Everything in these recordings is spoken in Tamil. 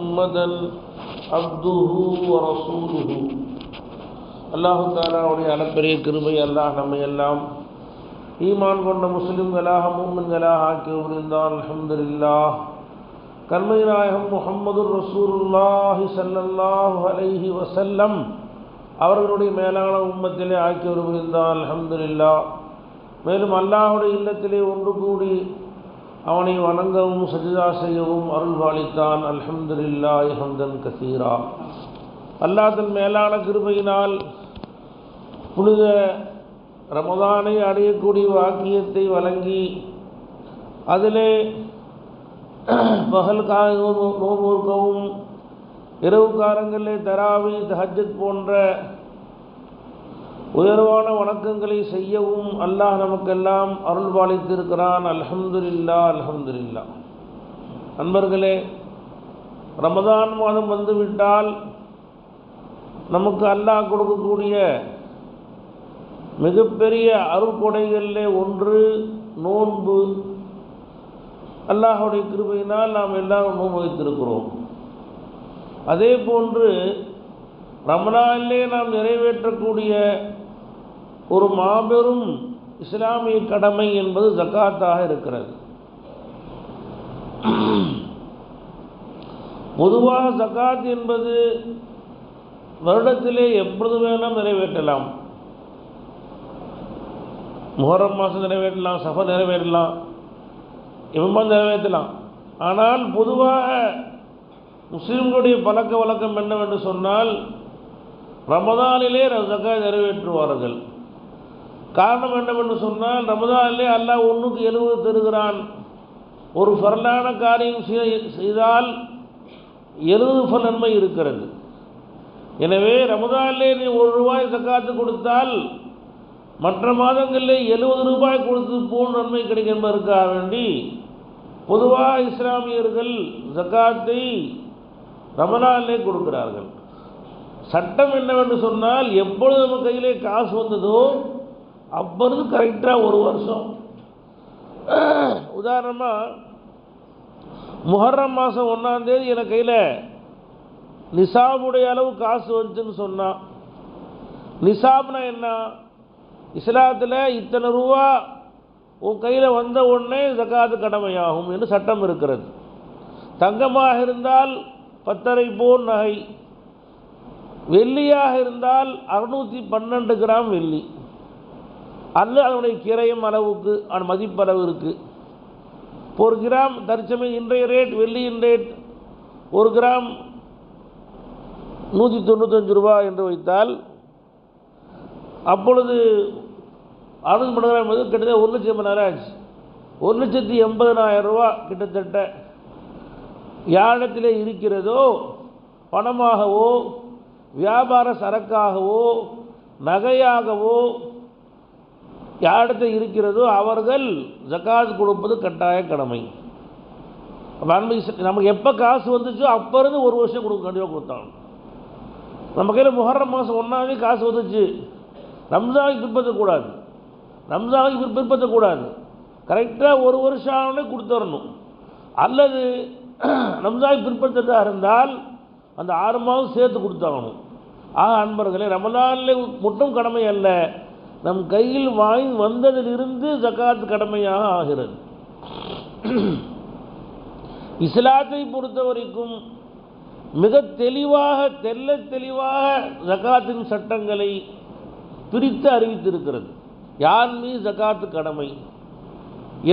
محمدا عبده ورسوله அல்லாஹ் தஆலாவுடைய அளப்பரிய கிருபை அல்லாஹ் நம்மை எல்லாம் ஈமான் கொண்ட முஸ்லிம்களாக மூமின்களாக ஆக்கி புரிந்தான். அல்ஹம்துலில்லாஹ். கண்மை நாயகம் முஹம்மதுர் ரசூலுல்லாஹி ஸல்லல்லாஹு அலைஹி வஸல்லம் அவர்களுடைய மேலான உம்மத்திலே ஆக்கி புரிந்தான். அல்ஹம்துலில்லாஹ். மேலும் அல்லாஹ்வுடைய இல்லத்திலே ஒன்று கூடி அவனை வணங்கவும் சஜ்தா செய்யவும் அருள் பாலித்தான். அல்ஹம்துலில்லாஹி ஹம்தன் கஸீரா. அல்லாஹ் தன் மேலான கிருபையினால் புனித ரமதானை அடையக்கூடிய வாக்கியத்தை வழங்கி அதிலே பகல் நோன்புக்கவும் இரவு காலங்களிலே தராவி தஹஜ்ஜத் போன்ற உயர்வான வணக்கங்களை செய்யவும் அல்லாஹ் நமக்கெல்லாம் அருள் பாலித்திருக்கிறான். அல்ஹம்துலில்லாஹ் அல்ஹம்துலில்லாஹ். நண்பர்களே, ரமதான் மாதம் வந்துவிட்டால் நமக்கு அல்லாஹ் கொடுக்கக்கூடிய மிகப்பெரிய அருள்கொடைகளிலே ஒன்று நோன்பு. அல்லாஹுடைய கிருபையினால் நாம் எல்லாரும் நோன்பு வைத்திருக்கிறோம். அதே போன்று ரமலானிலே நாம் நிறைவேற்றக்கூடிய ஒரு மாபெரும் இஸ்லாமிய கடமை என்பது ஜகாத்தாக இருக்கிறது. பொதுவாக ஜகாத் என்பது வருடத்திலே எப்பொழுது வேணாலும் நிறைவேற்றலாம். முஹர்ரம் மாதம் நிறைவேற்றலாம், சஃபர் நிறைவேற்றலாம், எப்போ நிறைவேற்றலாம். ஆனால் பொதுவாக முஸ்லிம்களுடைய பழக்க வழக்கம் என்னவென்று சொன்னால் ரமதானிலே ஜகாத் நிறைவேற்றுவார்கள். காரணம் என்னவென்று சொன்னால் ரமதானிலே அல்லாஹ் 1க்கு 70 தருகிறான். ஒரு ஃபர்லான காரியம் செய்தால் 70 நன்மை இருக்கிறது. எனவே ரமதானிலே நீ ₹1 ஜகாத்து கொடுத்தால் மற்ற மாதங்களிலே ₹70 கொடுத்து போன்ற நன்மை கிடைக்கும் என்பதற்காக வேண்டி பொதுவாக இஸ்லாமியர்கள் ஜகாத்தை ரமலானிலே கொடுக்கிறார்கள். சட்டம் என்னவென்று சொன்னால் எப்பொழுது நம்ம கையிலே காசு வந்ததோ அப்பொழுது கரெக்டாக ஒரு வருஷம். உதாரணமாக முஹர்ரம் மாதம் 1ஆம் தேதி எனக்கு கையில் நிசாபுடைய அளவு காசு வந்துச்சுன்னு சொன்னால், நிசாப்னா என்ன? இஸ்லாத்தில் இத்தனை ரூபா உன் கையில் வந்த உடனே ஜகாத்து கடமையாகும் என்று சட்டம் இருக்கிறது. தங்கமாக இருந்தால் 10.5 பவுன் நகை, வெள்ளியாக இருந்தால் 612 கிராம் வெள்ளி, அல்லது அதனுடைய கிரயம் அளவுக்கு மதிப்பளவு இருக்குது. ஒரு கிராம் தற்சமயம் இன்றைய ரேட், வெள்ளியின் ரேட் 1 கிராம் ₹195 என்று வைத்தால் அப்பொழுது 612 கிராம் என்பது கிட்டத்தட்ட 1,80,000 ஆச்சு. 1,80,000 கிட்டத்தட்ட யாரிடத்திலே இருக்கிறதோ பணமாகவோ வியாபார சரக்காகவோ நகையாகவோ யாரிடத்தில் இருக்கிறதோ அவர்கள் ஜகாத் கொடுப்பது கட்டாய கடமை. நமக்கு எப்போ காசு வந்துச்சோ அப்போ இருந்து ஒரு வருஷம் கண்டிப்பாக கொடுத்தாங்க. நம்ம கையில் முஹர்ரம் மாதம் 1ஆம் தேதி காசு வந்துச்சு, ரம்ஜானுக்கு பிற்படுத்தக்கூடாது, ரம்ஜானுக்கு பிற்படுத்தக்கூடாது, கரெக்டாக ஒரு வருஷம் ஆனே கொடுத்துடணும். அல்லது ரம்ஜானுக்கு பிற்படுத்ததாக இருந்தால் அந்த 6 மாதம் சேர்த்து கொடுத்தாகணும். அன்பர்களே, ரமலானிலே மட்டும் கடமை அல்ல, நம் கையில் வாங்கி வந்ததிலிருந்து ஜகாத் கடமையாக ஆகிறது. இஸ்லாத்தை பொறுத்த வரைக்கும் மிக தெளிவாக தெளிவாக ஜகாத்தின் சட்டங்களை பிரித்து அறிவித்திருக்கிறது. யார் மீது ஜகாத்து கடமை,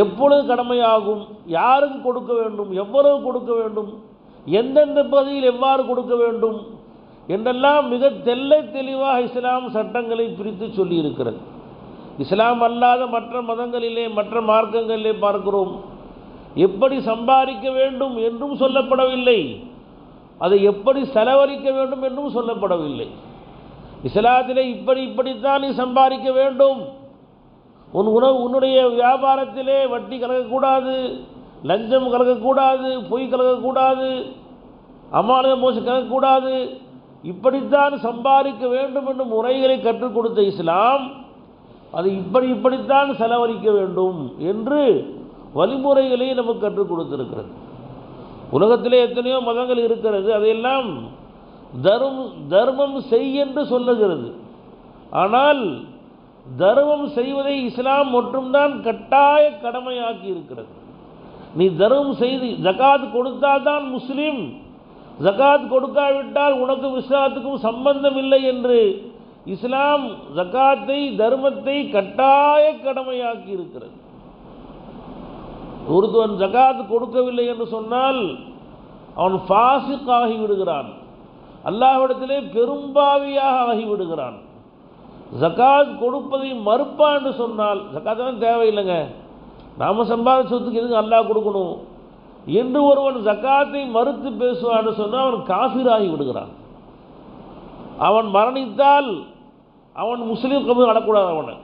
எப்பொழுது கடமையாகும், யாருக்கு கொடுக்க வேண்டும், எவ்வளவு கொடுக்க வேண்டும், எந்தெந்த பகுதியில் எவ்வாறு கொடுக்க வேண்டும் என்றெல்லாம் மிக தெளிவாக இஸ்லாம் சட்டங்களை பிரித்து சொல்லியிருக்கிறது. இஸ்லாம் அல்லாத மற்ற மதங்களிலே மற்ற மார்க்கங்களிலே பார்க்கிறோம், எப்படி சம்பாதிக்க வேண்டும் என்றும் சொல்லப்படவில்லை, அதை எப்படி செலவழிக்க வேண்டும் என்றும் சொல்லப்படவில்லை. இஸ்லாத்திலே இப்படித்தான் நீ சம்பாதிக்க வேண்டும், உன்னுடைய வியாபாரத்திலே வட்டி கலக்கக்கூடாது, லஞ்சம் கலக்கக்கூடாது, பொய் கலக்கக்கூடாது, அமானித மோசடி கலக்கக்கூடாது, இப்படித்தான் சம்பாதிக்க வேண்டும் என்று முறைகளை கற்றுக் கொடுத்த இஸ்லாம் அது இப்படித்தான் செலவழிக்க வேண்டும் என்று வழிமுறைகளை நமக்கு கற்றுக் கொடுத்திருக்கிறது. உலகத்திலே எத்தனையோ மதங்கள் இருக்கிறது, அதையெல்லாம் தர்மம் செய் என்று சொல்லுகிறது. ஆனால் தர்மம் செய்வதை இஸ்லாம் மட்டும்தான் கட்டாய கடமையாக்கி இருக்கிறது. நீ தர்மம் செய்து ஜகாத் கொடுத்தால்தான் முஸ்லீம், ஜகாத் கொடுக்காவிட்டால் உனக்கும் இஸ்லாத்துக்கும் சம்பந்தம் இல்லை என்று இஸ்லாம் ஜகாத்தை தர்மத்தை கட்டாய கடமையாக்கி இருக்கிறது. ஒருத்தவன் ஜகாத் கொடுக்கவில்லை என்று சொன்னால் அவன் ஃபாசிக் ஆகிவிடுகிறான், அல்லாஹ்விடத்திலே பெரும்பாவியாக ஆகிவிடுகிறான். ஜகாத் கொடுப்பதை மறுப்பான் என்று சொன்னால் ஜகாத்தான் தேவையில்லைங்க, நாம் சம்பாதிச்ச சொத்துக்கு எதுக்கு அல்லாஹ் கொடுக்கணும் என்று ஒருவன் ஜகாத்தை மறுத்து பேசுவான்னு சொன்னால் அவன் காஃபிர் ஆகி விடுகிறான். அவன் மரணித்தால் அவன் முஸ்லீம் கபூர் அடக்கூடாது, அவனை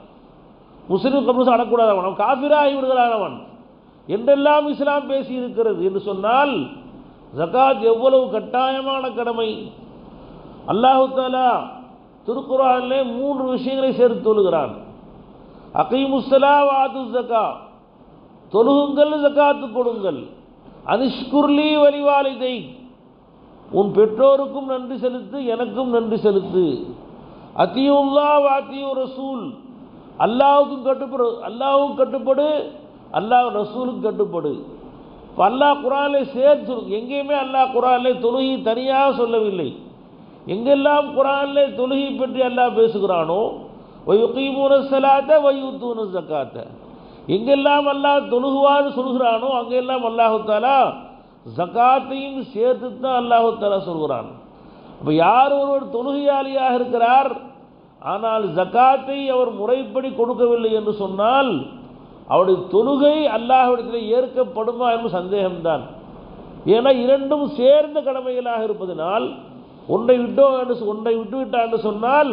முஸ்லீம் கபூர் அடக்கூடாது, அவன் காஃபிர் ஆகி விடுகிறான் அவன் என்றெல்லாம் இஸ்லாம் பேசி இருக்கிறது என்று சொன்னால் ஜகாத் எவ்வளவு கட்டாயமான கடமை. அல்லாஹு தஆலா திருக்குர்ஆனிலே 3 விஷயங்களை சேர்த்து சொல்கிறான். அகீமுஸ்ஸலா வ ஆத்துஸ் ஸகா, தொழுகுங்கள் ஜகாத்து கொடுங்கள். அனிஷ்குர்லி வலிவாலிதை, உன் பெற்றோருக்கும் நன்றி செலுத்து, எனக்கும் நன்றி செலுத்து. அத்தியுல்லாஹ் வ அத்தியு ரசூல், அல்லாஹ்வுக்கும் கட்டுப்படு, அல்லாஹ் ரசூலுக்கு கட்டுப்படு. இப்போ அல்லாஹ் குர்ஆனிலே சேர்த்து, எங்கேயுமே அல்லாஹ் குர்ஆனிலே தொழுகை தனியாக சொல்லவில்லை. எங்கெல்லாம் குர்ஆனிலே தொழுகை பற்றி அல்லாஹ் பேசுகிறானோ வயுகீமூன ஸலாத்த வயூத்தூன ஸகாத்த, எங்கெல்லாம் அல்லாஹ் தொழுகுவான்னு சொல்கிறானோ அங்கெல்லாம் அல்லாஹு தஆலா ஜகாத்தையும் சேர்த்து தான் அல்லாஹு தஆலா சொல்கிறான். அப்போ யார் ஒருவர் தொழுகையாளியாக இருக்கிறார் ஆனால் ஜகாத்தை அவர் முறைப்படி கொடுக்கவில்லை என்று சொன்னால் அவருடைய தொழுகை அல்லாஹ்விடத்தில் ஏற்கப்படுமா என்று சந்தேகம்தான். ஏன்னா இரண்டும் சேர்ந்த கடமைகளாக இருப்பதனால் ஒன்றை விட்டுவிட்டான் என்று சொன்னால்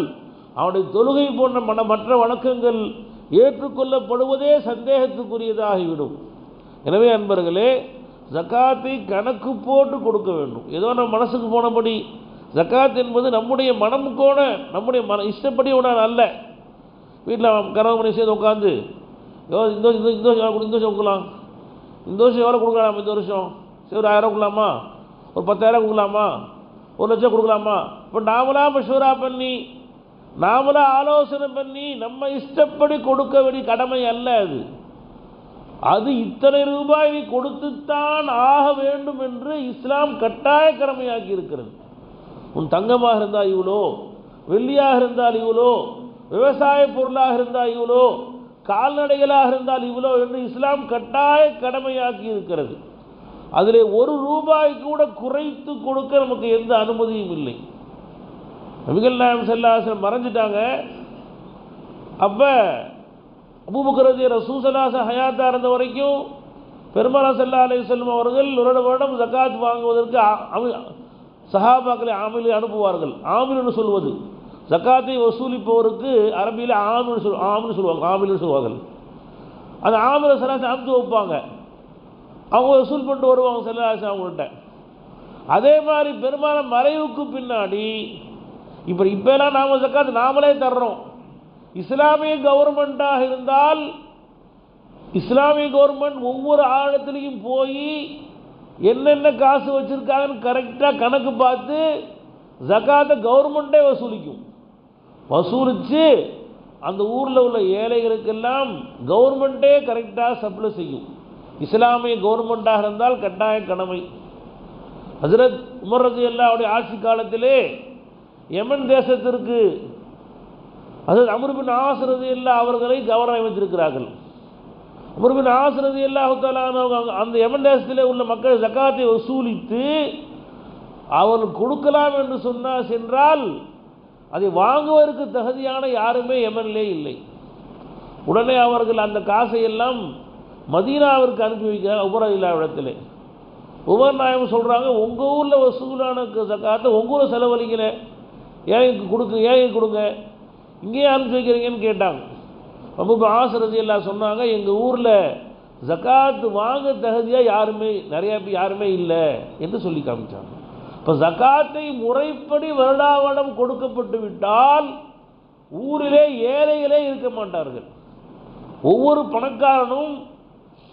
அவனுடைய தொழுகை போன்ற மற்ற வணக்கங்கள் ஏற்றுக்கொள்ளப்படுவதே சந்தேகத்துக்குரியதாகிவிடும். எனவே அன்பர்களே, ஜகாத்தை கணக்கு போட்டு கொடுக்க வேண்டும். ஏதோ நம்ம மனசுக்கு போனபடி ஜகாத் என்பது நம்முடைய மனமுக்கோன நம்முடைய இஷ்டப்படி உடனே அல்ல. வீட்டில் கணவன் சேர்ந்து உட்காந்து இந்த வருஷம் கொடுக்கலாம், இந்த வருஷம் எவ்வளோ கொடுக்கலாம், இந்த வருஷம் சரி 1000 கொடுக்கலாமா, ஒரு 10,000 கொடுக்கலாமா, 1 லட்சம் கொடுக்கலாமா. இப்போ நாமளாக மஷூரா பண்ணி நாமளாக ஆலோசனை பண்ணி நம்ம இஷ்டப்படி கொடுக்க வேண்டிய கடமை அல்ல அது. அது இத்தனை ரூபாய் கொடுத்துத்தான் ஆக வேண்டும் என்று இஸ்லாம் கட்டாய கடமையாக்கி இருக்கிறது. உன் தங்கமாக இருந்தால் இவ்வளோ, வெள்ளியாக இருந்தால் இவ்வளோ, விவசாய பொருளாக இருந்தால் இவ்வளோ, கால்நடைகளாக இருந்தால் இவ்வளோ என்று இஸ்லாம் கட்டாய கடமையாக்கி இருக்கிறது. அதில் 1 ரூபாய் கூட குறைத்து கொடுக்க நமக்கு எந்த அனுமதியும் இல்லை. நபிகள் நாயகம் ஸல்லல்லாஹு அலைஹி வஸல்லம் மறைஞ்சிட்டாங்க. அப்போ அபூபக்கர் ரசூல் ஸல்லல்லாஹு அலைஹி வஸல்லம் ஹயாத்தாக இருந்த வரைக்கும் பெருமானார் ஸல்லல்லாஹு அலைஹி வஸல்லம் அவர்கள் ஒரு வருடம் ஜகாத் வாங்குவதற்கு சஹாபாக்களை ஆமிலை அனுப்புவார்கள். ஆமில்னு சொல்வது ஜகாத்தை வசூலிப்பவருக்கு அரபியில் ஆமில்னு சொல்லுவாங்க. அந்த ஆமிலை சராசரி அனுப்பிச்சு வைப்பாங்க, அவங்க வசூல் பண்ணிட்டு வருவாங்க ஸல்லல்லாஹு அலைஹி வஸல்லம் அவங்கள்ட்ட. அதே மாதிரி பெரும்பாலான மறைவுக்கு பின்னாடி இப்போலாம் நாம் ஜகாத் நாமளே தர்றோம். இஸ்லாமிய கவர்மெண்ட்டாக இருந்தால் இஸ்லாமிய கவர்மெண்ட் ஒவ்வொரு ஆழத்துலேயும் போய் என்னென்ன காசு வச்சுருக்காங்கன்னு கரெக்டாக கணக்கு பார்த்து ஜகாத்தை கவர்மெண்ட்டே வசூலித்து அந்த ஊரில் உள்ள ஏழைகளுக்கெல்லாம் கவர்மெண்ட்டே கரெக்டாக சப்ளை செய்யும். இஸ்லாமிய கவர்மெண்ட்டாக இருந்தால் கட்டாய கடமை. ஹஜ்ரத் உமர் ரலியல்லாஹு அன்ஹு ஆட்சி காலத்திலே யமன் தேசத்திற்கு ஹஜ்ரத் அம்ர் பின் ஆஸ் ரலியல்லாஹு அவர்களை கவர்னர் அமைத்திருக்கிறார்கள். அம்ர் பின் ஆஸ் ரலியல்லாஹு தஆலா அந்த யமன் தேசத்திலே உள்ள மக்கள் ஜகாத்தை வசூலித்து அவர்கள் கொடுக்கலாம் என்று சென்றால் அதை வாங்குவதற்கு தகுதியான யாருமே யமனிலே இல்லை. உடனே அவர்கள் அந்த காசை எல்லாம் மதீனாவிற்கு அனுப்பி வைக்கிறார் உமர் ரலியல்லாஹு இடத்திலே. உமர் நாயகம் சொல்கிறாங்க, உங்கள் ஊரில் வசூலான ஜகாத்தை உங்கள் ஊரில் செலவழிக்கல, ஏன் கொடுங்க, இங்கேயே அனுப்பி வைக்கிறீங்கன்னு கேட்டாங்க. அபூ ஆஸ் ரலியல்லாஹு சொன்னாங்க, எங்கள் ஊரில் ஜகாத்து வாங்க தகுதியாக யாருமே இல்லை என்று சொல்லி காமிச்சாங்க. இப்போ ஜகாத்தை முறைப்படி வருடாவடம் கொடுக்கப்பட்டு விட்டால் ஊரிலே ஏழைகளே இருக்க மாட்டார்கள். ஒவ்வொரு பணக்காரனும்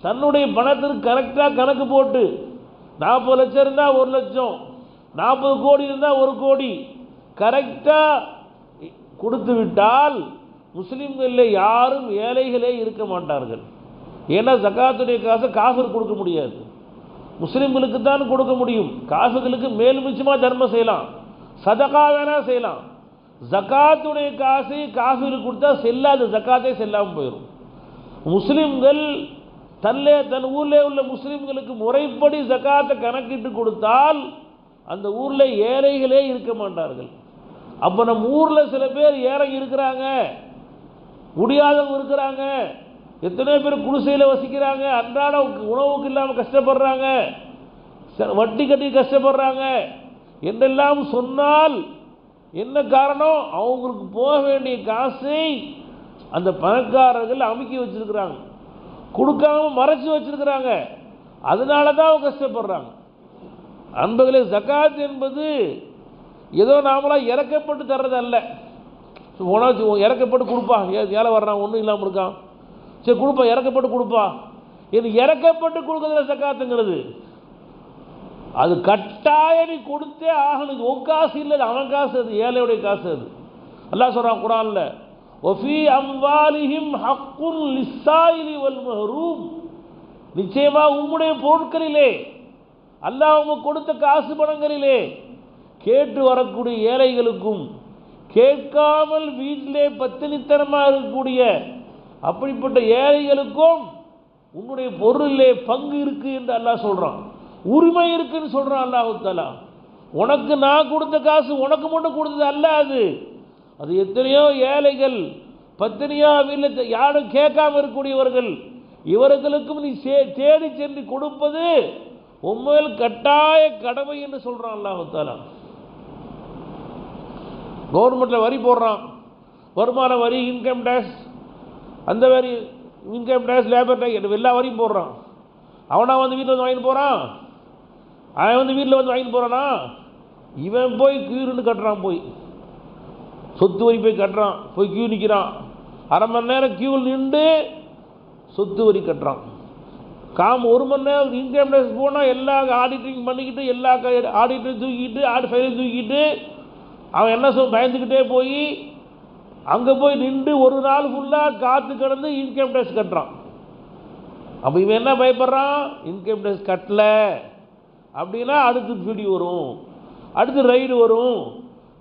தன்னுடைய பணத்திற்கு கரெக்டாக கணக்கு போட்டு 40 லட்சம் இருந்தால் 1 லட்சம், 40 கோடி இருந்தால் 1 கோடி கரெக்டாக கொடுத்து விட்டால் முஸ்லீம்களில் யாரும் ஏழைகளே இருக்க மாட்டார்கள். ஏன்னா ஜகாத்துடைய காசை காஃபிர் கொடுக்க முடியாது, முஸ்லீம்களுக்கு தான் கொடுக்க முடியும். காஃபிர்களுக்கு மேல் மிச்சமாக தர்மம் செய்யலாம், சதகா வேணா செய்யலாம். ஜகாத்துடைய காசை காஃபிருக்கு கொடுத்தா செல்லாது, ஜகாத்தே செல்லாமல் போயிடும். முஸ்லீம்கள் தன் ஊரில் உள்ள முஸ்லீம்களுக்கு முறைப்படி ஜகாத்தை கணக்கிட்டு கொடுத்தால் அந்த ஊரில் ஏழைகளே இருக்க மாட்டார்கள். அப்போ நம்ம ஊரில் சில பேர் ஏழை இருக்கிறாங்க, முடியாதவங்க இருக்கிறாங்க, எத்தனையோ பேர் குடிசையில் வசிக்கிறாங்க, அன்றாட உணவுக்கு இல்லாமல் கஷ்டப்படுறாங்க, வட்டி கட்டி கஷ்டப்படுறாங்க என்றெல்லாம் சொன்னால் என்ன காரணம்? அவங்களுக்கு போக வேண்டிய காசை அந்த பணக்காரர்கள் அமுக்கி வச்சிருக்கிறாங்க, கொடுக்காம மறைச்சி வச்சிருக்கிறாங்க. அதனால தான் அவங்க கஷ்டப்படுறாங்க. அன்பர்களே, ஜகாத் என்பது ஏதோ நாமளாக இறக்கப்பட்டு தர்றது அல்ல. இறக்கப்பட்டு கொடுப்பா, ஏழை வர்றான் ஒன்றும் இல்லாமல் இருக்கான், சரி கொடுப்பா, இறக்கப்பட்டு கொடுப்பா. இது இறக்கப்பட்டு கொடுக்கறதுல ஜகாத்துங்கிறது அது கட்டாய நீ கொடுத்தே ஆகணும். உன் காசு இல்லை, அவன் காசு, அது ஏழையுடைய காசு. அது அல்லாஹ் சொல்றான் குர்ஆன்ல, வஃபி அம்வாலிஹிம் ஹக்குன் லிஸ்ஸாயிலி வல் மஹ்ரூம். நிச்சயமா உம்முடைய பொருட்களிலே, அல்லாஹ் உமக்கு கொடுத்த காசு பணங்களிலே கேட்டு வரக்கூடிய ஏழைகளுக்கும் கேட்காமல் வீட்டிலே பத்தினித்தனமாக இருக்கக்கூடிய அப்படிப்பட்ட ஏழைகளுக்கும் உன்னுடைய பொருளிலே பங்கு இருக்கு என்று அல்லாஹ் சொல்றான், உரிமை இருக்குன்னு சொல்றான் அல்லாஹ் தஆலா. உனக்கு நான் கொடுத்த காசு உனக்கு மட்டும் கொடுத்தது அல்ல, அது எத்தனையோ ஏழைகள் பத்தினியா வீட்டில் யாரும் கேட்காம இருக்கக்கூடியவர்கள், இவர்களுக்கும் நீ தேடி சென்று கொடுப்பது உண்மையில் கட்டாய கடமை என்று சொல்றான் அல்லாஹ் தஆலா. கவர்மெண்ட்ல வரி போடுறான், வருமான வரி, இன்கம் டேக்ஸ், அந்த வரி, இன்கம் டேக்ஸ், லேபர் டேக்ஸ், எல்லா வரியும் போடுறான். அவனா வந்து வீட்டில் வந்து வாங்கிட்டு போறான், அவன் வந்து வீட்டில் வந்து வாங்கிட்டு போறானா? இவன் போய் கியூன்னு கட்டுறான், போய் சொத்து வரி போய் கட்டுறான், போய் கியூ நிற்கிறான், அரை மணி நேரம் கியூவில் நின்று சொத்து வரி கட்டுறான். 1 மணி நேரம் இன்கம் டேக்ஸ் போனால் எல்லா ஆடிட்டிங் பண்ணிக்கிட்டு, எல்லா ஆடிட்டரையும் தூக்கிட்டு, ஃபைலையும் தூக்கிட்டு அவன் என்ன பயந்துக்கிட்டே போய் அங்கே போய் நின்று ஒரு நாள் ஃபுல்லாக காற்று கிடந்து இன்கம் டேக்ஸ் கட்டுறான். அப்போ இவன் என்ன பயப்படுறான்? இன்கம் டேக்ஸ் கட்டல அப்படின்னா அடுத்து பிடி வரும், அடுத்து ரைடு வரும்,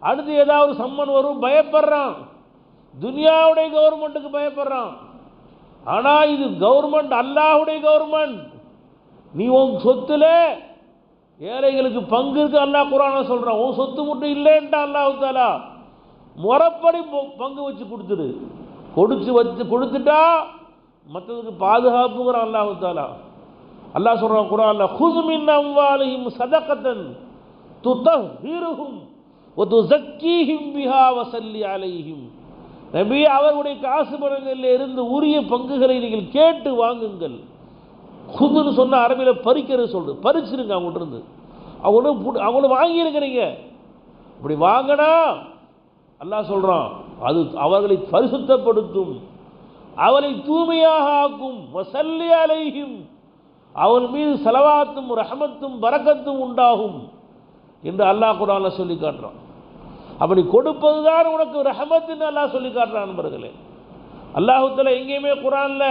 அடுத்து ஏதாவது சம்மன் வரும், பயப்படுறான். துனியாவுடைய கவர்மெண்ட்டுக்கு பயப்படுறான். ஆனால் இது கவர்மெண்ட், அல்லாஹ்வுடைய கவர்மெண்ட். நீ உன் சொத்துல ஏழைகளுக்கு பங்கு இருக்கு, அல்லாஹ் குர்ஆன்ல சொல்றான். உன் சொத்து மட்டும் இல்லைன்ட்டா அல்லாஹ் தஆலா, முறைப்படி பங்கு வச்சு கொடுத்துடு. கொடுத்துட்டா மற்றதுக்கு பாதுகாப்புங்கிறான் அல்லாஹ் தஆலா. அல்லாஹ் சொல்றான் குர்ஆன்ல, குஸ் மின் அம்வாலிஹிம் சதகத்தன் துதஹிருஹும் வ துஸக்கீஹிம் பிஹா வஸல்லி அலைஹிம். நபி, அவர்களுடைய காசு பணங்களில் இருந்து உரிய பங்குகளை நீங்கள் கேட்டு வாங்குங்கள். குதுன்னு சொன்ன அரபியில் பறிக்கிறது சொல்றது, பறிச்சிருங்க அவங்கள்ட்ட இருந்து. அவங்கள வாங்கியிருக்கிறீங்க, இப்படி வாங்கினா அல்லாஹ் சொல்றான் அது அவர்களை பரிசுத்தப்படுத்தும், அவளை தூய்மையாக ஆக்கும். வஸல்லி அலைஹிம், அவன் மீது ஸலவாத்தும் ரஹமத்தும் பரக்கத்தும் உண்டாகும் என்று அல்லாஹ் குர்ஆன்ல சொல்லி காட்டுறான். அப்படி கொடுப்பதுதான் உனக்கு ரஹமத்துன்னு அல்லாஹ் சொல்லி காட்டுறான். நண்பர்களே, அல்லாஹ் தஆலா எங்கேயுமே குர்ஆன்ல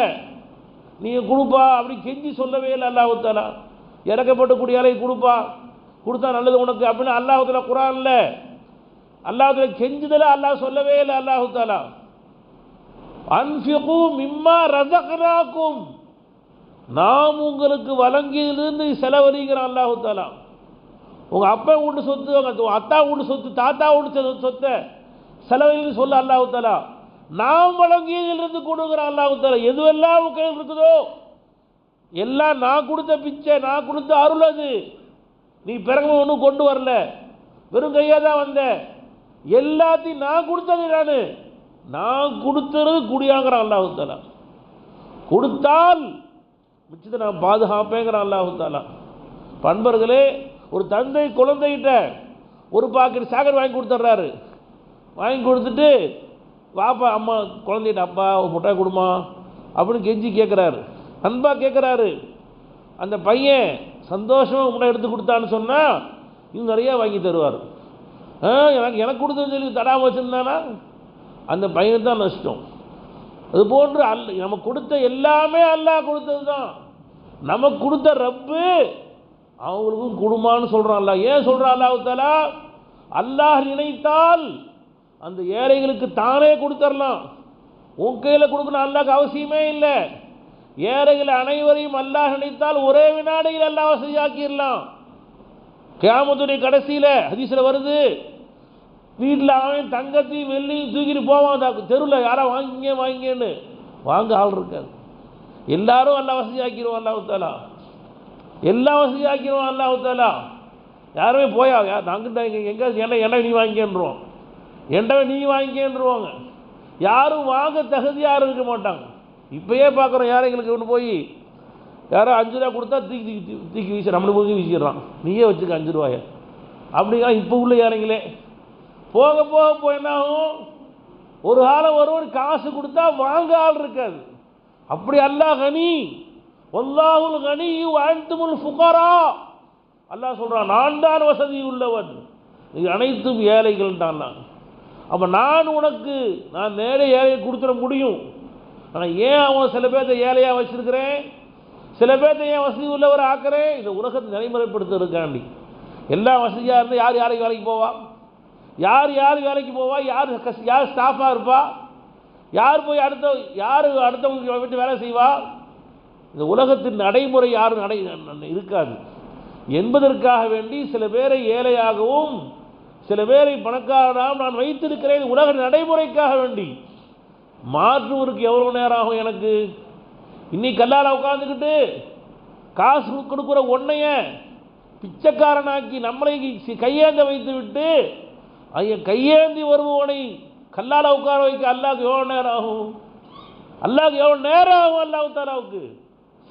நீங்க கொடுப்பா அப்படி கெஞ்சி சொல்லவே இல்லை. அல்லாஹ் தஆலா இறக்கப்படக்கூடிய ஆளை கொடுத்தா நல்லது உனக்கு அப்படின்னு அல்லாஹ் தஆலா குர்ஆன்ல அல்லாஹ் தஆலா கெஞ்சுதல அல்லாஹ் சொல்லவே இல்லை. அல்லாஹ் தஆலா அன்ஃபிகு மிம்மா ரஸக்னாக்கும், நாம் உங்களுக்கு வழங்கியதிலிருந்து செலவழிக்கிறான் அல்லாஹ் தஆலா. உங்க அப்பா வீட்டு சொத்து, அத்தா வீட்டு சொத்து, தாத்தா வீட்டு சொத்தை செலவழின்னு சொல்ல அல்லாஹ் தஆலா. நாம் வழங்கியதிலிருந்து கொடுக்குறான் அல்லாஹ் தஆலா. எதுவெல்லாம் உன் கையில் இருக்குதோ எல்லாம் நான் கொடுத்த பிச்சை, நான் கொடுத்த அருள். அது நீ பிறகு ஒன்றும் கொண்டு வரல, வெறும் கையாக தான் வந்த. எல்லாத்தையும் நான் கொடுத்தது, நான் கொடுத்தது குடியாங்கிறான் அல்லாஹ் தஆலா. கொடுத்தால் மிச்சத்தை நான் பாதுகாப்பேங்கிறான் அல்லாஹ் தஆலா. பண்பர்களே, ஒரு தந்தை குழந்தைகிட்ட ஒரு பாக்கெட் சாகர் வாங்கி கொடுத்துட்றாரு. வாங்கி கொடுத்துட்டு வாப்பா அம்மா குழந்தைகிட்ட, அப்பா ஒரு முட்டாய் கொடுமா அப்படின்னு கெஞ்சி கேட்குறாரு, அன்பா கேட்குறாரு. அந்த பையன் சந்தோஷமாக உங்களை எடுத்து கொடுத்தான்னு சொன்னால் இன்னும் நிறையா வாங்கி தருவார். எனக்கு கொடுத்தன்னு சொல்லி தடாமல் வச்சுருந்தானா அந்த பையன் தான் நஷ்டம். அதுபோன்று நமக்கு கொடுத்த எல்லாமே அல்லாஹ் கொடுத்தது தான். நமக்கு கொடுத்த ரப்பு அவங்களுக்கும் கொடுமான்னு சொல்கிறான் அல்லாஹ். ஏன் சொல்கிறான் அல்லாஹ் தஆலா? அல்லாஹ் நினைத்தால் அந்த ஏழைகளுக்கு தானே கொடுத்துடலாம். உன் கையில் கொடுக்கணும் அல்லாஹ்க்கு அவசியமே இல்லை. ஏழைகள் அனைவரையும் அல்லாஹ் நினைத்தால் ஒரே வினாடியில் அல்லாஹ் வசதியாக்கிடலாம். கியாமத்துடைய கடைசியில் ஹதீஸில் வருது, வீட்டில் அவன் தங்கத்தையும் வெள்ளியும் தூக்கிட்டு போவான் தெருவில், யாரா வாங்கிங்கன்னு வாங்க ஆள் இருக்காது. எல்லாரும் அல்லாஹ் வசதியாக்கிடுவான் அல்லாஹ் தஆலா. எல்லாம் வசதியாக்கிடுவான் அல்லாஹ் தஆலா. யாருமே போயா நாங்கிட்ட எங்கே என்ன நீ வாங்கிக்கன்றோம், என்னவே நீ வாங்கிக்கன்றுவாங்க. யாரும் வாங்க தகுதி யாரும் இருக்க மாட்டாங்க. இப்போயே பார்க்குறோம் யாரைங்களுக்கு ஒன்று போய் யாரோ 5 ரூபா கொடுத்தா தூக்கி வீச நம்மளுக்கு போய் வீசிடுறான். நீயே வச்சுக்க 5 ரூபாய அப்படிங்களா இப்போ உள்ள யாரைங்களே. போக போக என்ன ஆகும், ஒரு காலம் வருவோம் காசு கொடுத்தா வாங்க ஆள் இருக்காது. அப்படி அல்லாஹ் கனி, வல்லாஹுல் கனி வஅன்துமுல் ஃபுகரா. அல்லாஹ் சொல்கிறான் நான் தான் வசதி உள்ளவன், இது அனைத்தும் ஏழைகள் தான். அப்போ நான் நேரே ஏழையை கொடுத்துட முடியும். ஆனால் ஏன் அவன் சில பேர்த்த ஏழையாக வச்சிருக்கிறேன், சில பேர்த்த ஏன் வசதி உள்ளவர் ஆக்கிறேன்? இந்த உலகத்தை நடைமுறைப்படுத்துறதுக்காண்டி. எல்லா வசதியாக இருந்தால் யார் யாருக்கு வேலைக்கு போவா, யார் வேலைக்கு போவா, யார் ஸ்டாஃபாக இருப்பா, யார் போய் அடுத்தவங்க விட்டு வேலை செய்வா? இந்த உலகத்தின் நடைமுறை யாரும் இருக்காது என்பதற்காக வேண்டி சில பேரை ஏழையாகவும் சில பேரை பணக்காரனாகவும் நான் வைத்திருக்கிறேன். உலக நடைமுறைக்காக வேண்டி. மாற்றுவதற்கு எவ்வளோ நேரம் ஆகும் எனக்கு? இன்னைக்கு கல்லால் உட்காந்துக்கிட்டு காசு கொடுக்குற ஒன்றைய பிச்சைக்காரனாக்கி நம்மளை கையேந்த வைத்து விட்டு கையேந்தி வருபவனை கல்லால் உட்கார வைக்க அல்லாஹ்க்கு எவ்வளோ நேரம் ஆகும்? அல்லாஹ் தஆலாவுக்கு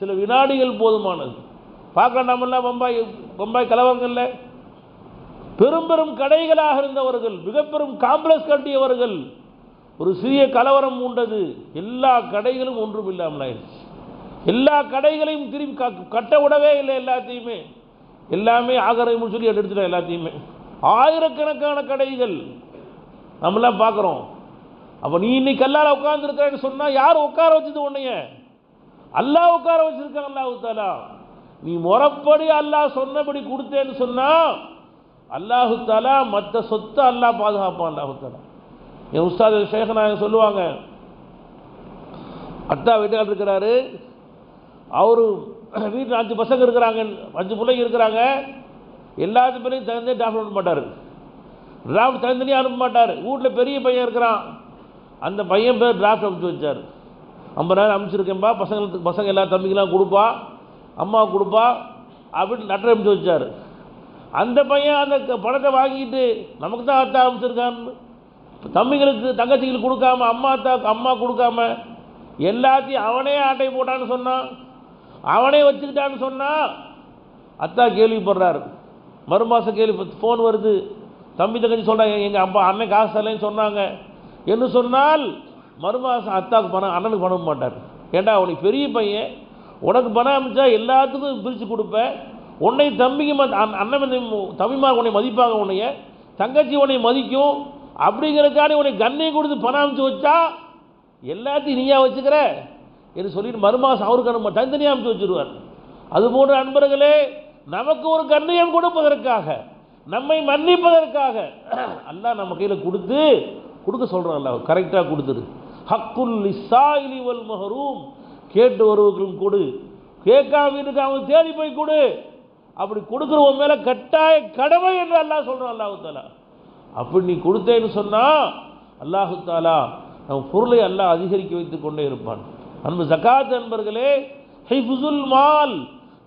சில வினாடிகள் போதுமானது. பார்க்க நம்மளாம் பம்பாய் கலவரங்களில் பெரும் பெரும் கடைகளாக இருந்தவர்கள், மிக பெரும் காம்ப்ளெக்ஸ் கட்டியவர்கள், ஒரு சிறிய கலவரம் உண்டது, எல்லா கடைகளும் ஒன்றும் இல்லாமல் ஆயிடுச்சு. எல்லா கடைகளையும் திரும்பி கட்ட விடவே இல்லை. எல்லாமே ஆகரம்னு சொல்லி எடுத்துட்டோம். எல்லாத்தையுமே ஆயிரக்கணக்கான கடைகள் நம்மளாம் பார்க்குறோம். அப்போ நீ இன்னைக்கு கல்லால் உட்கார்ந்துருக்கிறேன்னு சொன்னால் யார் உட்கார வச்சது உன்னைய? அல்லாஹ் உட்கார வச்சிருக்கான் அல்லாஹ் தஆலா. நீ முறைப்படி அல்லாஹ் சொன்னபடி கொடுத்தேன்னு சொன்னால் அல்லாஹு தஆலா மற்ற சொத்தை அல்லாஹ் பாதுகாப்பான். அல்லாஹு தஆலா என் உஸ்தாத் ஷேഖനാக சொல்லுவாங்க, அத்தா வீட்டுக்காரர் இருக்கிறாரு, அவரு வீட்டில் 5 பசங்க இருக்கிறாங்க, 5 பிள்ளைங்க இருக்கிறாங்க. எல்லாத்து பேரையும் தகுந்தே டிராஃப்ட் அனுப்ப மாட்டார், டிராஃப்ட் தகுந்தனியாக அனுப்ப மாட்டார். வீட்டில் பெரிய பையன் இருக்கிறான், அந்த பையன் பேர் டிராஃப்ட் அனுப்பிச்சு வச்சார். 50,000 அனுப்பிச்சிருக்கேன்பா, பசங்க எல்லா தம்பிக்கெல்லாம் கொடுப்பா, அம்மா கொடுப்பா அப்படின்னு லெட்டர் அனுப்பிச்சு வச்சார். அந்த பையன் அந்த பணத்தை வாங்கிட்டு நமக்கு தான் அத்தா அனுப்பிச்சிருக்கான்னு தம்பிகளுக்கு தங்கச்சிகளுக்கு கொடுக்காம அம்மா கொடுக்காம எல்லாத்தையும் அவனே ஆட்டை போட்டான்னு சொன்னான், அவனே வச்சுக்கிட்டான்னு சொன்னான். அத்தா கேள்விப்படுறாரு, மறுமாதம் ஃபோன் வருது, தம்பி தங்கச்சி சொல்கிறாங்க எங்கள் அப்பா அண்ணன் காசு தரலைன்னு சொன்னாங்க என்று சொன்னால் மறுமாதம் அத்தாவுக்கு பணம் அண்ணனுக்கு பணம் மாட்டார். ஏண்டா உனக்கு பெரிய பையன், உனக்கு பணம் அமைச்சா எல்லாத்துக்கும் பிரித்து கொடுப்பேன், உன்னை தம்பிக்கு அண்ணன் தம்பிமார் உன்னை மதிப்பாங்க, உன்னைய தங்கச்சி உன்னை மதிக்கும், அப்படிங்கிறதுக்காண்டி உன்னை கண்ணை கொடுத்து பணம் அமைச்சு வச்சா எல்லாத்தையும் நீயா வச்சுக்கிற என்று சொல்லிட்டு மறுமாதம் அவருக்கு அனுப்ப தனித்தனியாக அமைச்சு வச்சுருவார். அதுபோன்ற அன்பர்களே, நமக்கு ஒரு கண்ணியம் கொடுப்பதற்காக, நம்மை மன்னிப்பதற்காக அல்லாஹ் நம்ம கையில் கொடுக்க சொல்கிறான். அல்லாஹ் கரெக்டாக கொடுத்துரு. ஹக்குல் லிஸ்ஸாயிலி வல் மஹரூம், கேட்டு வருவர்களும் கொடு, கேட்காம வீட்டுக்கு அவங்க தேடி போய் கொடு. அப்படி கொடுக்குறவன் மேலே கட்டாய கடமை என்று அல்லாஹ் சொல்கிறான். அல்லாஹு தஆலா அப்படி நீ கொடுத்தேன்னு சொன்னால் அல்லாஹு தஆலா நம்ம பொருளை அல்லாஹ் அதிகரிக்க வைத்து கொண்டே இருப்பான். அன்பு ஜகாத் அன்பர்களே, ஹிஃபுல் மால்,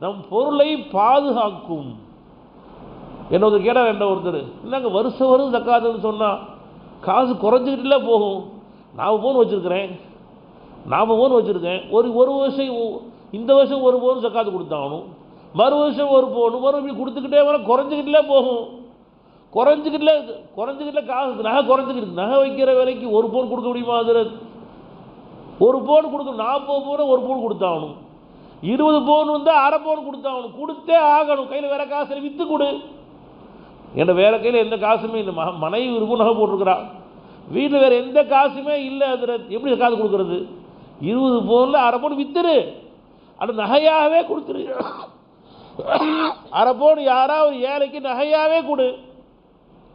நம் பொருளை பாதுகாக்கும். என்னொரு கேட்டார் ஒருத்தர், என்னங்க வருஷம் ஜக்காத்துன்னு சொன்னால் காசு குறைஞ்சிக்கிட்டுல போகும். 40 பவுன் வச்சுருக்கிறேன், 40 பவுன் வச்சுருக்கேன், ஒரு வருஷம் இந்த வருஷம் 1 பவுன் ஜக்காத்து கொடுத்தாகணும், மறு வருஷம் 1 பவுன், இப்படி கொடுத்துக்கிட்டே வர குறைஞ்சிக்கிட்டுல போகும். குறைஞ்சிக்கிட்டுல காசு நகை குறைஞ்சிக்கிட்டு, நகை வைக்கிற விலைக்கு 1 பவுன் கொடுக்க முடியுமா? அதில் 1 பவுன் கொடுக்க 40 பவுன் 1 பவுன் கொடுத்தாகணும். 20 பவுன் வந்தால் அரை பவுன் கொடுத்தாகணும், கொடுத்தே ஆகணும். கையில் வேற காசு விற்று கொடு. என்ற வேற கையில் எந்த காசுமே இல்லை. மனைவி விருப்பம் நகை போட்டிருக்கிறா, வீட்டில் வேறு எந்த காசுமே இல்லை. அதில் எப்படி காசு கொடுக்கறது? 20 பவுனில் அரை பவுன் வித்துரு, அது நகையாகவே கொடுத்துரு. அரை பவுன் யாரா ஒரு ஏழைக்கு நகையாகவே கொடு.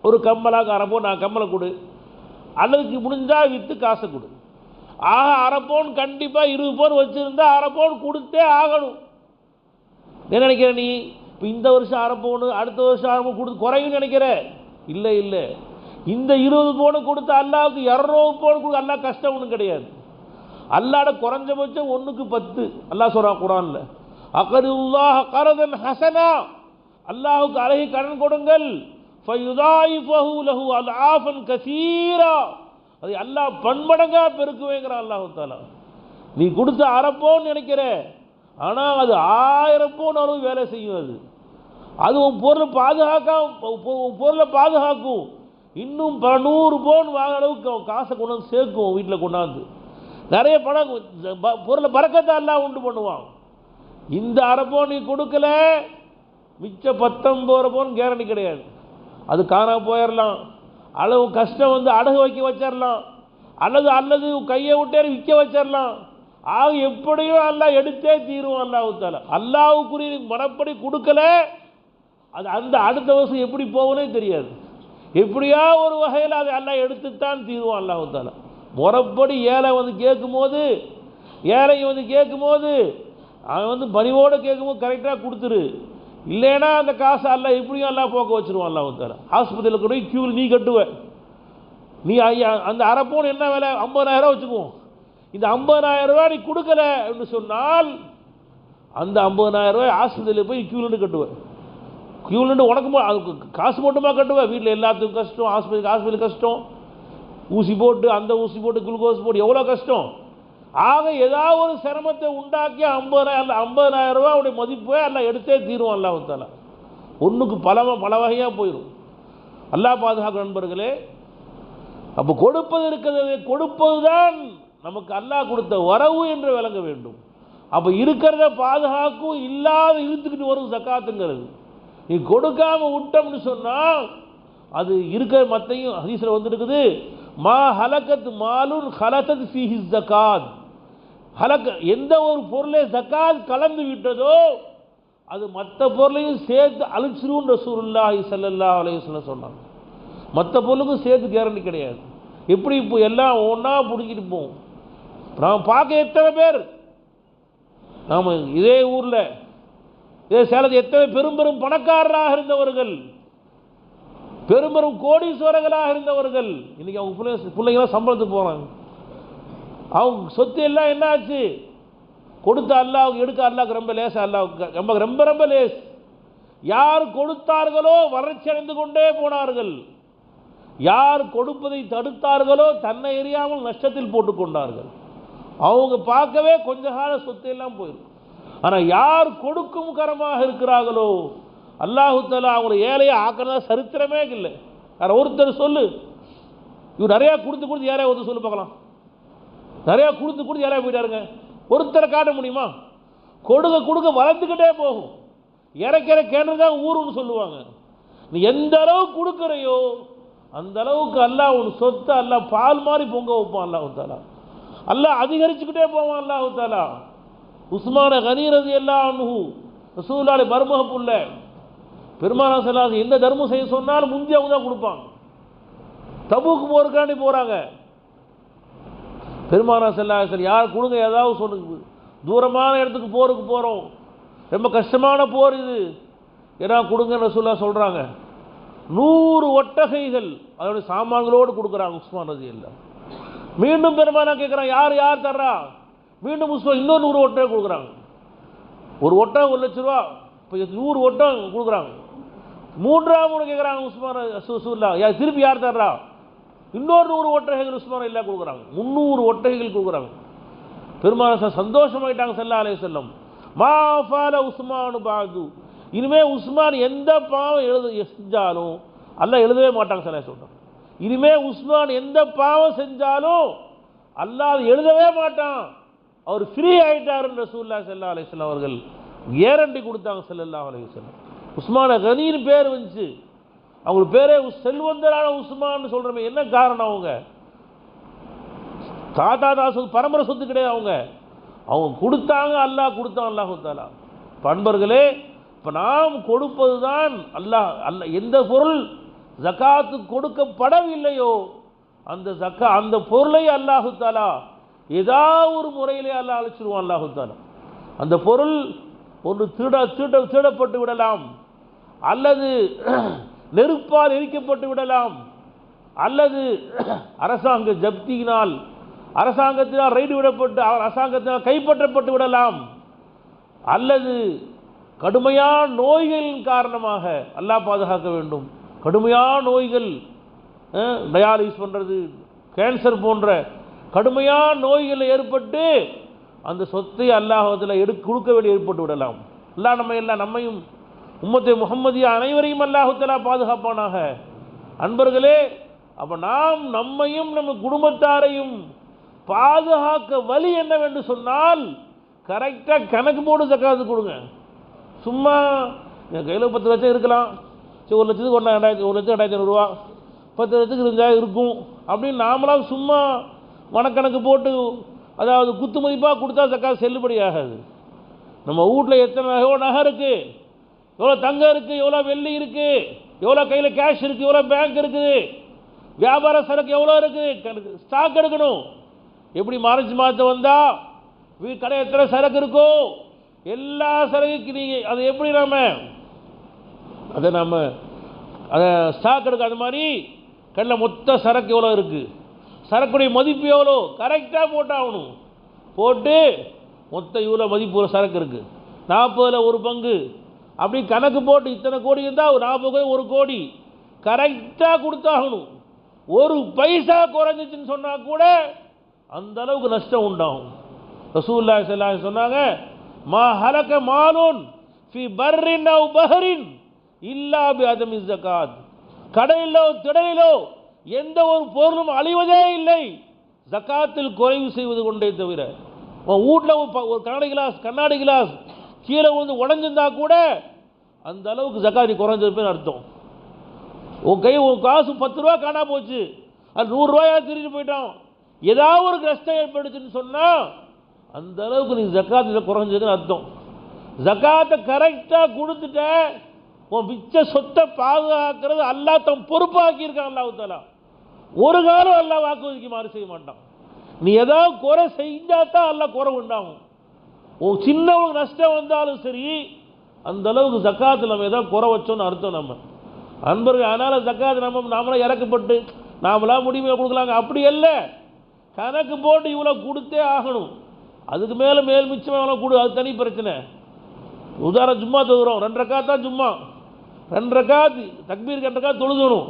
ஒரு கம்மலாக அரை பவுன் நான் கம்மலை கொடு, அல்லதுக்கு முடிஞ்சால் விற்று காசை கொடு. ஆக அரை பவுன் கண்டிப்பாக 20 பவுன் வச்சுருந்தா அரை பவுன் கொடுத்தே ஆகணும். என்ன நினைக்கிற நீ? இப்போ இந்த வருஷம் அரை பவுன், அடுத்த வருஷம் அரை பவுன் கொடுத்து குறையும் நினைக்கிற? இல்லை இல்லை, இந்த 20 பவுனு கொடுத்து அல்லாவுக்கு 200 பவுன் கொடுக்க அல்லா கஷ்டம் ஒன்றும் கிடையாது. அல்லாட குறைஞ்சபட்சம் 1க்கு 10 அல்லாஹ் சொல்றா குர்ஆன்ல, அக்ரிதுல்லாஹ கரதன் ஹஸனா, அல்லாஹ்வுக்கு அழகி கடன் கொடுங்கள், ஃபயுதாயிஃபஹு லஹு அல்ஆஃபன் கஸீரா, அதை அல்லாஹ் பன்மடங்கா பெருக்குவேங்கிறான் அல்லாஹ் தஆலா. நீ கொடுத்த அரை பவுன் நினைக்கிற, ஆனால் அது 1000 பவுன் அளவு வேலை செய்யும். அது உன் பொருளை பாதுகாக்கும். இன்னும் 100 பவுன் வாங்குற அளவுக்கு காசை கொண்டு வந்து சேர்க்கும். வீட்டில் கொண்டாந்து நிறைய பணம் பொருளை பறக்கத்தை எல்லாம் உண்டு பண்ணுவான். இந்த அரை பவுன் நீ கொடுக்கல, மிச்ச 19 பவுன் கேரண்டி கிடையாது. அது காணாம போயிடலாம், அளவு கஷ்டம் வந்து அடகு வைக்க வச்சிடலாம், அல்லது கையை விட்டே விற்க வச்சிடலாம். ஆக எப்படியும் அல்லாஹ் எடுத்தே தீருவான். அல்லாஹ்வுத்தால அல்லாஹ்வுக்குரிய மனப்படி கொடுக்கல, அது அந்த அடுத்த வருஷம் எப்படி போகனே தெரியாது. எப்படியா ஒரு வகையில் அதை அல்லாஹ் எடுத்துத்தான் தீருவான் அல்லாஹ்வுத்தால. முறைப்படி ஏழை வந்து கேட்கும்போது, அவன் வந்து பணிவோடு கேட்கும்போது கரெக்டாக கொடுத்துரு. இல்லைன்னா அந்த காசை அல்லாஹ் எப்படியும் அல்லாஹ் போக்க வச்சுருவான் அல்லாஹ்வுத்தால. ஆஸ்பத்திரியில் கூட கியூவில் நீ கட்டுவ. நீ அந்த அரை பவுன் என்ன விலை? 50,000 வச்சுக்குவோம். இந்த 50,000 ரூபாய் நீ கொடுக்கல என்று சொன்னால், அந்த 50,000 ரூபாய் ஆஸ்பத்திரியில் போய் கியூவில் கட்டுவேன். கியூவில் உனக்கு அதுக்கு காசு மட்டுமா கட்டுவேன்? வீட்டில் எல்லாத்துக்கும் கஷ்டம், ஆஸ்பத்திரி கஷ்டம், ஊசி போட்டு அந்த ஊசி போட்டு குளுக்கோஸ் போட்டு எவ்வளோ கஷ்டம். ஆக ஏதாவது ஒரு சிரமத்தை உண்டாக்கி 50,000 ரூபாய் உடைய மதிப்பை எல்லாம் எடுத்தே தீருவான் அல்லாஹ்வுத்தால. ஒன்றுக்கு பல வகையாக போயிடும். அல்லாஹ் பாதுகாக்க நண்பர்களே. அப்போ கொடுப்பது இருக்கிறது, கொடுப்பது தான் நமக்கு அல்லாஹ் கொடுத்த வரவு என்று விளங்க வேண்டும். அப்போ இருக்கிறத பாதுகாக்கும், இல்லாத இழுத்துக்கிட்டு வரும் ஜக்காத்துங்கிறது. நீ கொடுக்காம விட்டோம்னு சொன்னால் அது இருக்கிற மத்தையும் ஹதீஸ்ல வந்துருக்குது, மா ஹலகத் மாலுன் ஹலகத் ஃபீஹி ஜகாத். எந்த ஒரு பொருளை ஜகாத் கலந்து விட்டதோ அது மற்ற பொருளையும் சேர்த்து அழிச்சிரும் ரசூலுல்லாஹி ஸல்லல்லாஹு அலைஹி வஸல்லம் சொன்னாங்க. மற்ற பொருளுக்கும் சேர்த்து கேரண்டி கிடையாது. எப்படி இப்போ எல்லாம் ஒன்றா பிடிக்கிட்டு போவோம். நாம் பார்க்க எத்தனை பேர், நாம் இதே ஊரில் இதே சேலத்தில் எத்தனை பெரும் பணக்காரராக இருந்தவர்கள், பெரும் கோடீஸ்வரர்களாக இருந்தவர்கள், இன்னைக்கு அவங்க பிள்ளைங்களாம் சம்பளத்துக்கு போகிறாங்க. அவங்க சொத்து எல்லாம் என்ன ஆச்சு? கொடுத்த அல்லாஹ்வுக்கு எடுக்க அல்லாஹ்வுக்கு ரொம்ப லேசா, அல்லாஹ்வுக்கு ரொம்ப லேஸ். யார் கொடுத்தார்களோ வறட்சி அடைந்து கொண்டே போனார்கள், யார் கொடுப்பதை தடுத்தார்களோ தன்னை எறியாமல் நஷ்டத்தில் போட்டு கொண்டார்கள். அவங்க பார்க்கவே கொஞ்ச கால சொத்து எல்லாம் போயிடும். ஆனால் யார் கொடுக்கும் கரமாக இருக்கிறார்களோ அல்லாஹு தஆலா அவங்களை ஏழையை ஆக்கிறதா சரித்திரமே இல்லை. யார் ஒருத்தர் சொல்லு, இவர் நிறையா கொடுத்து யாரையா ஒருத்தர் சொல்லு பார்க்கலாம். நிறையா கொடுத்து யாரையா போயிட்டாருங்க, ஒருத்தரை காட்ட முடியுமா? கொடுக்க வளர்ந்துக்கிட்டே போகும். இறக்கிறதான் ஊருன்னு சொல்லுவாங்க. நீ எந்த அளவுக்கு கொடுக்குறையோ அந்த அளவுக்கு அல்லாஹ் உன் சொத்தை அல்லாஹ் பால் மாதிரி பொங்க வைப்பான். அல்லாஹு தஆலா அல்லாஹ் அதிகரிச்சுக்கிட்டே போவான். அல்லாஹு தஆலா உஸ்மான கனி ரலியல்லாஹு அன்ஹு ரசூலுல்லாஹி மருமக புள்ள பெருமானார் ஸல்லல்லாஹு அலைஹி வஸல்லம் எந்த தர்மம் செய்ய சொன்னாலும் முந்தி அவங்க தான் கொடுப்பாங்க. தபூக்கு போறதுக்காண்டி போகிறாங்க. பெருமானார் ஸல்லல்லாஹு அலைஹி வஸல்லம் யார் கொடுங்க ஏதாவது சொல்லுங்க, தூரமான இடத்துக்கு போருக்கு போகிறோம், ரொம்ப கஷ்டமான போர் இது, ஏன்னா கொடுங்கன்னு ரசூலுல்லாஹ் சொல்கிறாங்க. 100 ஒட்டகைகள் அதோடைய சாமான்களோடு கொடுக்குறாங்க உஸ்மான் ரலியல்லாஹு. மீண்டும் பெருமானா கேட்குறாங்க, யார் தர்றா? மீண்டும் உஸ்மான் இன்னொரு 100 ஒட்டகை கொடுக்குறாங்க. ஒரு ஒட்டகம் 1 லட்ச ரூபா, இப்போ 100 ஒட்டகம் கொடுக்குறாங்க. மூன்றாம் முறை கேட்குறாங்க உஸ்மான் ரசூலுல்லாஹ், திருப்பி யார் தர்றா? இன்னொரு 100 ஒட்டகைகள் உஸ்மான் எல்லாம் கொடுக்குறாங்க. 300 ஒட்டகைகள் கொடுக்குறாங்க. பெருமானார் சந்தோஷமாயிட்டாங்க ஸல்லல்லாஹு அலைஹி வஸல்லம். மா ஃபால உஸ்மான் பாது, இனிமே உஸ்மான் எந்த பாவம் செஞ்சாலும் அல்லாஹ் எழுதவே மாட்டாங்க ஸல்லல்லாஹு அலைஹி வஸல்லம். இனிமே உஸ்மான் எந்த பாவம் செஞ்சாலும் அல்லாஹ் எழுதவே மாட்டான். அவர் ஃப்ரீ ஆகிட்டாருன்னு ரசூலுல்லாஹி ஸல்லல்லாஹு அலைஹி வஸல்லம் அவர்கள் கேரண்டி கொடுத்தாங்க ஸல்லல்லாஹு அலைஹி வஸல்லம். உஸ்மான கனின்னு பேர் வந்துச்சு. அவங்களுக்கு பேரே செல்வந்தரான உஸ்மான்னு சொல்கிறோமே, என்ன காரணம்? அவங்க தாத்தா சொத்து, பரம்பரை சொத்து கிடையாது. அவங்க கொடுத்தாங்க, அல்லாஹ் கொடுத்தான். அல்லாஹு தஆலா பண்பர்களே, இப்போ நாம் கொடுப்பது தான் அல்லாஹ் எந்த பொருள் ஜகாத்து கொடுக்கப்படவில்லையோ அந்த பொருளை அல்லாஹு தஆலா ஏதாவது ஒரு முறையிலே அல்லாஹ் அழைச்சிடுவான். அல்லாஹு தஆலா அந்த பொருள் ஒன்று திருடப்பட்டு விடலாம், அல்லது நெருப்பால் எரிக்கப்பட்டு விடலாம், அல்லது அரசாங்க ஜப்தியினால் அரசாங்கத்தினால் ரைடு விடப்பட்டு அரசாங்கத்தினால் கைப்பற்றப்பட்டு விடலாம், அல்லது கடுமையான நோய்களின் காரணமாக அல்லாஹ் பாதுகாக்க வேண்டும். கடுமையான நோய்கள், டயாலிசிஸ் பண்ணுறது, கேன்சர் போன்ற கடுமையான நோய்கள் ஏற்பட்டு அந்த சொத்தை அல்லாஹ்விடத்தில் கொடுக்க வேண்டிய ஏற்பட்டு விடலாம். அல்லாஹ் நம்மையும் உம்மத்தே முஹம்மதியா அனைவரையும் அல்லாஹ் தஆலா பாதுகாப்பானாக. அன்பர்களே, அப்போ நாம் நம்மையும் நம்ம குடும்பத்தாரையும் பாதுகாக்க வழி என்னவென்று சொன்னால், கரெக்டாக கணக்கு போட்டு ஜக்காத்து கொடுங்க. சும்மா என் கையில் 10 லட்சம் இருக்கலாம், சரி 1 லட்சத்துக்கு 1,00,000 ரூபா, 10 லட்சத்துக்கு 2,000 இருக்கும் அப்படின்னு நாமளாம் சும்மா மனக்கணக்கு போட்டு, அதாவது குத்து மதிப்பாக கொடுத்தா ஜக்காத் செல்லுபடி ஆகாது. நம்ம வீட்டில் எவ்வளோ நகை இருக்குது, எவ்வளோ தங்கம் இருக்குது, எவ்வளோ வெள்ளி இருக்குது, எவ்வளோ கையில் கேஷ் இருக்குது, எவ்வளோ பேங்க் இருக்குது, வியாபார சரக்கு எவ்வளோ இருக்குது, ஸ்டாக் எடுக்கணும். எப்படி மார்ச் மாதம் வந்தால் கடை எத்தனை சரக்கு இருக்கோ எல்லா சரக்குக்கு நீங்கள் அதை எப்படி அதை ஸ்டாக் எடுக்க, அது மாதிரி கடையில் மொத்த சரக்கு எவ்வளோ இருக்குது, சரக்குடைய மதிப்பு எவ்வளோ கரெக்டாக போட்டாகணும். போட்டு மொத்த இவ்வளோ மதிப்பு சரக்கு இருக்குது, 40ல் 1 பங்கு அப்படி கணக்கு போட்டு இத்தனை கோடி இருந்தால் 40 1 கோடி கரெக்டாக கொடுத்தாகணும். 1 பைசா குறைஞ்சிச்சுன்னு சொன்னால் கூட அந்த அளவுக்கு நஷ்டம் உண்டாகும். ரசூலுல்லாஹி ஸல்லல்லாஹு அலைஹி சொன்னாங்க, மா ஹலக மாலுன் ஃபி பர்ரின் அவ் பஹரின் இல்லா பி அதமி ஜகாத். கடலிலோ திடலிலோ எந்த ஒரு பொருளும் அழிவதே இல்லை ஜகாத்தில் குறைவு செய்வது கொண்டே தவிர. வீட்டில் ஒரு கண்ணாடி கிளாஸ் கீழே வந்து உடஞ்சிருந்தா கூட அந்த அளவுக்கு ஜகாத்தி குறைஞ்சிருப்பேன்னு அர்த்தம். உன் காசு 10 ரூபா காணா போச்சு, அது 100 ரூபாயா திருட்டு போயிட்டான், ஏதாவது ஒரு கஷ்டம் ஏற்படுச்சுன்னு சொன்னால் அந்த அளவுக்கு நீ ஜக்காத்தில் குறைஞ்சதுன்னு அர்த்தம். ஜக்காத்தை கரெக்டாக கொடுத்துட்ட, உன் மிச்ச சொத்தை பாதுகாக்கிறது அல்லாஹ் தம் பொறுப்பாக்கியிருக்கான். அல்லாஹ் தஆலா ஒரு காலம் அல்லாஹ் வாக்குறுதிக்கு மாறு செய்ய மாட்டான். நீ ஏதாவது குறை செஞ்சால் தான் அல்லாஹ் குறை உண்டாகும். சின்ன ஒரு நஷ்டம் வந்தாலும் சரி, அந்த அளவுக்கு ஜக்காத்தில் நம்ம ஏதாவது குறை வச்சோன்னு அர்த்தம். நம்ம அன்பர்கள், அதனால் ஜக்காத்து நாமளாம் இறக்கப்பட்டு நாமளாம் முடிவு கொடுக்கலாங்க அப்படி இல்லை. கணக்கு போட்டு இவ்வளோ கொடுத்தே ஆகணும். அதுக்கு மேலே மிச்சமாக எவ்வளோ கொடு, அது தனி பிரச்சனை. உதாரணம் ஜும்மா தொழுகிறோம், 2 ரக்காத் தான் ஜும்மா, 2 ரக்காத் தக்பீர் 2 ரக்காத் தொழுகணும்.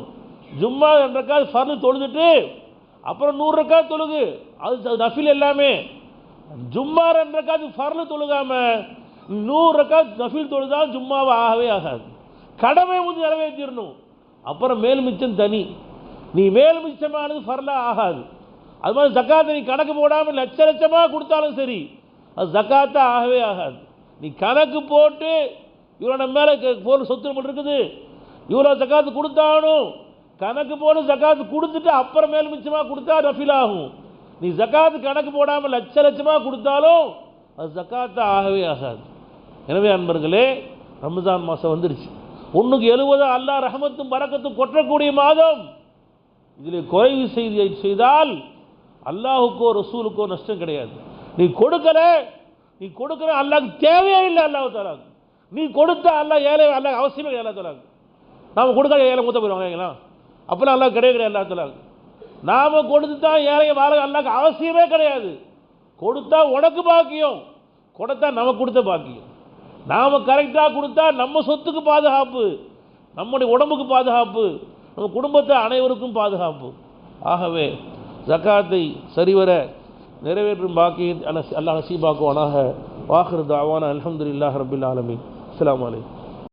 ஜும்மா 2 ரக்காத் ஃபர்லு தொழுதுட்டு அப்புறம் 100 ரக்காத் தொழுகு, அது நஃபில் எல்லாமே. ஜும்மா 2 ரக்காத் ஃபர்லு தொழுகாம 100 ரக்காத் நஃபில் தொழுதால் ஜும்மாவை ஆகவே ஆகாது. கடமை வந்து நிறைவேற்றிடணும். அப்புறம் மிச்சம் தனி. நீ மிச்சமானது ஃபர்லா ஆகாது. அது மாதிரி ஜக்காத்தை நீ கணக்கு போடாமல் லட்சமாக கொடுத்தாலும் சரி, அது ஜக்காத்தா ஆகவே ஆகாது. நீ கணக்கு போட்டு இவ்வளோ நம்ம மேலே பொருள் சொத்து இருக்குது, இவ்வளோ ஜக்காத்து கொடுத்தாகணும், கணக்கு போட்டு ஜக்காத்து கொடுத்துட்டு அப்புறம் மிச்சமாக கொடுத்தா ரஃபில் ஆகும். நீ ஜக்காத்து கணக்கு போடாமல் லட்சமாக கொடுத்தாலும் அது ஜக்காத்தா ஆகவே ஆகாது. எனவே அன்பர்களே, ரமஜான் மாதம் வந்துருச்சு. 1க்கு 70 அல்லாஹ் ரஹமத்தும் பரக்கத்தும் கொட்டக்கூடிய மாதம். இதில் குறைவு செய்தால் அல்லாஹுக்கோ ரசூலுக்கோ நஷ்டம் கிடையாது. நீ கொடுக்கற அல்லாஹ்க்கு தேவையே இல்லை. அல்லாஹ் தஆலா நீ கொடுத்தா அல்லாஹ் ஏழை, அல்லாஹ் அவசியமே கிடையாது. அல்லாஹ் தஆலா நாம் கொடுக்க ஏழை மூத்த போயிடுவாங்க, அப்போல்லாம் அல்லாஹ் கிடையாது. அல்லாஹ் தஆலா நாம் கொடுத்து தான் ஏழை வாழ அல்லாஹ்க்கு அவசியமே கிடையாது. கொடுத்தா உனக்கு பாக்கியம், கொடுத்தா நமக்கு கொடுத்த பாக்கியம். நாம் கரெக்டாக கொடுத்தா நம்ம சொத்துக்கு பாதுகாப்பு, நம்முடைய உடம்புக்கு பாதுகாப்பு, நம்ம குடும்பத்தை அனைவருக்கும் பாதுகாப்பு. ஆகவே ஜக்காத்தை சரிவர நிறைவேற்றும் பாக்கியை அல்லாஹ் நசீபாக்குவானாக. வாஹிரு தஅவானா அல்ஹம்துலில்லாஹி ரப்பில் ஆலமீன். அஸ்ஸலாமு அலைக்கும்.